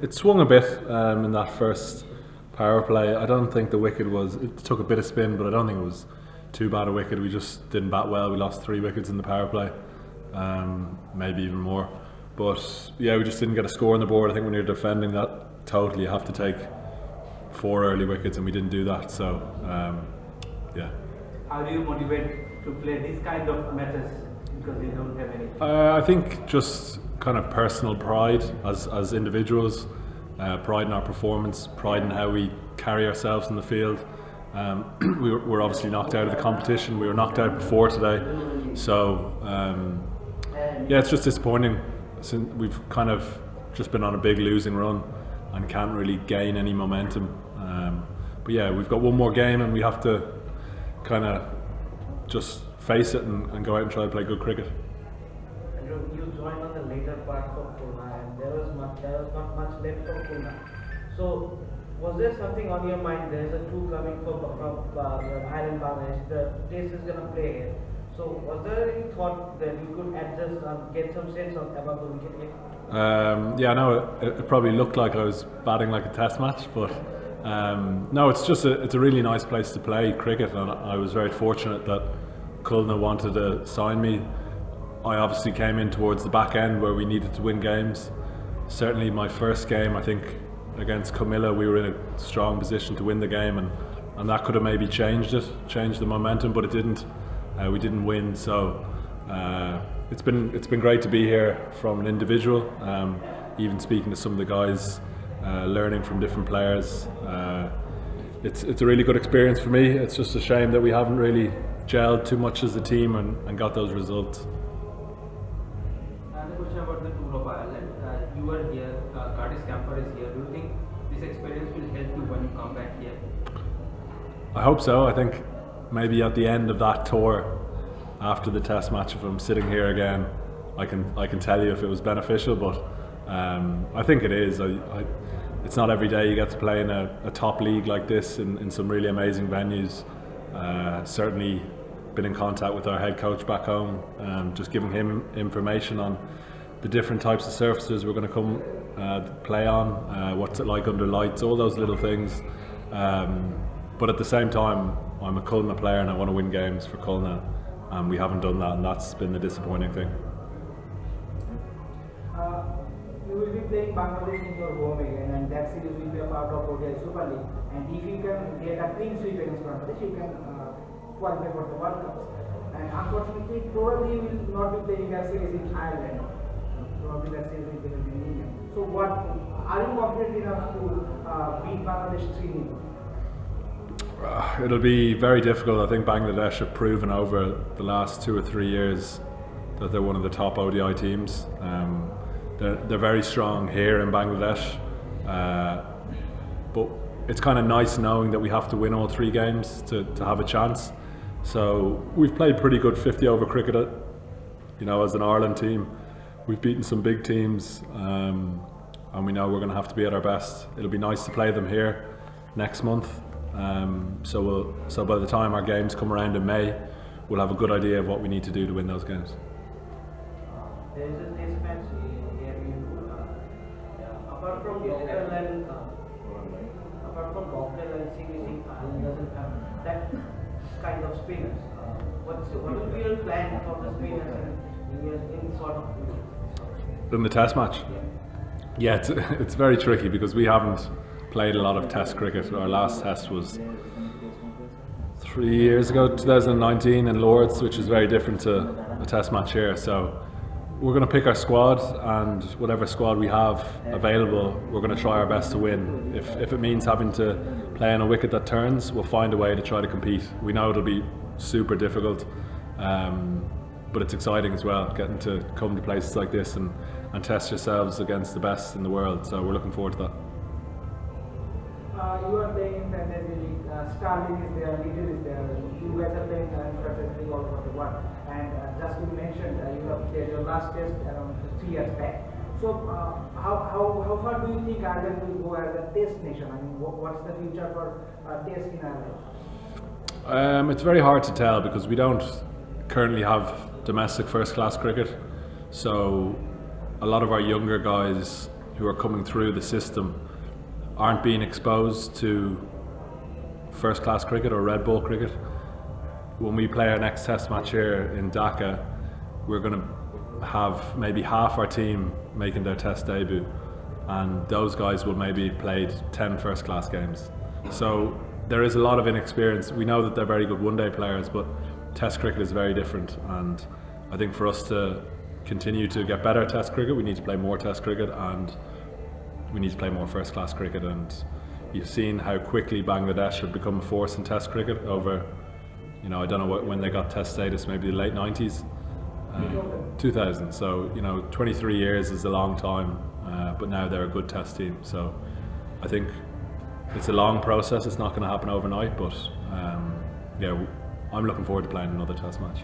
It swung a bit in that first power play. I don't think the wicket it took a bit of spin, but I don't think it was too bad a wicket. We just didn't bat well. We lost 3 wickets in the power play, maybe even more. But yeah, we just didn't get a score on the board. I think when you're defending that total, you have to take 4 early wickets, and we didn't do that. So yeah. How do you motivate to play these kind of matches because you don't have any? I think just kind of personal pride as individuals, pride in our performance, pride in how we carry ourselves in the field. We're obviously knocked out of the competition. We were knocked out before today, so yeah, it's just disappointing. We've kind of just been on a big losing run and can't really gain any momentum. But yeah, we've got one more game and we have to kind of just face it and go out and try to play good cricket. You joined on the later part of Khulna, and there was not much left for Khulna. So was there something on your mind? There's a tour coming from Ireland, Bangladesh. The test is going to play here. So was there any thought that you could adjust and get some sense about the wicket here? Yeah, no, it probably looked like I was batting like a test match, but no, it's a really nice place to play cricket, and I was very fortunate that Khulna wanted to sign me. I obviously came in towards the back end where we needed to win games. Certainly my first game, I think, against Camilla, we were in a strong position to win the game, and that could have maybe changed the momentum, but it didn't. We didn't win, so it's been great to be here from an individual. Even speaking to some of the guys, learning from different players. It's a really good experience for me. It's just a shame that we haven't really gelled too much as a team and got those results. Another question about the tour of Ireland. You were here, Curtis Camper is here. Do you think this experience will help you when you come back here? I hope so. I think maybe at the end of that tour, after the test match, if I'm sitting here again, I can tell you if it was beneficial, but I think it is. It's not every day you get to play in a top league like this in some really amazing venues. Certainly been in contact with our head coach back home, just giving him information on the different types of surfaces we're going to come play on, what's it like under lights, all those little things. But at the same time, I'm a Khulna player and I want to win games for Khulna, and we haven't done that, and that's been the disappointing thing. You will be playing Bangladesh in your home again, and that series will be a part of ODI Super League. And if you can get a clean sweep against Bangladesh, you can qualify for the World Cup. And unfortunately, probably you will not be playing that series in Ireland. Probably that series will be in England. So, are you confident enough to beat Bangladesh 3-0? It'll be very difficult. I think Bangladesh have proven over the last 2 or 3 years that they're one of the top ODI teams. They're very strong here in Bangladesh, but it's kind of nice knowing that we have to win all 3 games to have a chance. So we've played pretty good 50-over cricket, as an Ireland team. We've beaten some big teams, and we know we're going to have to be at our best. It'll be nice to play them here next month. So by the time our games come around in May, we'll have a good idea of what we need to do to win those games. There is a test match here apart from Gokal and CBC, Ireland doesn't have that kind of spinners. What will be your plan for the spinners in sort of in the test match? Yeah, it's very tricky because we haven't played a lot of test cricket. Our last test was 3 years ago, 2019 in Lords, which is very different to a test match here. So we're going to pick our squad, and whatever squad we have available, we're going to try our best to win. If it means having to play on a wicket that turns, we'll find a way to try to compete. We know it'll be super difficult, but it's exciting as well, getting to come to places like this and test yourselves against the best in the world. So we're looking forward to that. You are playing in Fantasy League, Starling is there, Little is there, you guys are playing in Fantasy League all over the world. And just you mentioned, you have played your last test around 3 years back. So how far do you think Ireland will go as a test nation? I mean, what's the future for test in Ireland? It's very hard to tell because we don't currently have domestic first class cricket. So a lot of our younger guys who are coming through the system aren't being exposed to first class cricket or red ball cricket. When we play our next test match here in Dhaka, we're going to have maybe half our team making their test debut, and those guys will maybe played 10 first class games. So there is a lot of inexperience. We know that they're very good one-day players, but test cricket is very different, and I think for us to continue to get better at test cricket, we need to play more test cricket, and we need to play more first class cricket. And you've seen how quickly Bangladesh have become a force in test cricket over, I don't know when they got test status, maybe the late 90s, 2000. So 23 years is a long time, but now they're a good test team. So I think it's a long process. It's not going to happen overnight, but I'm looking forward to playing another test match.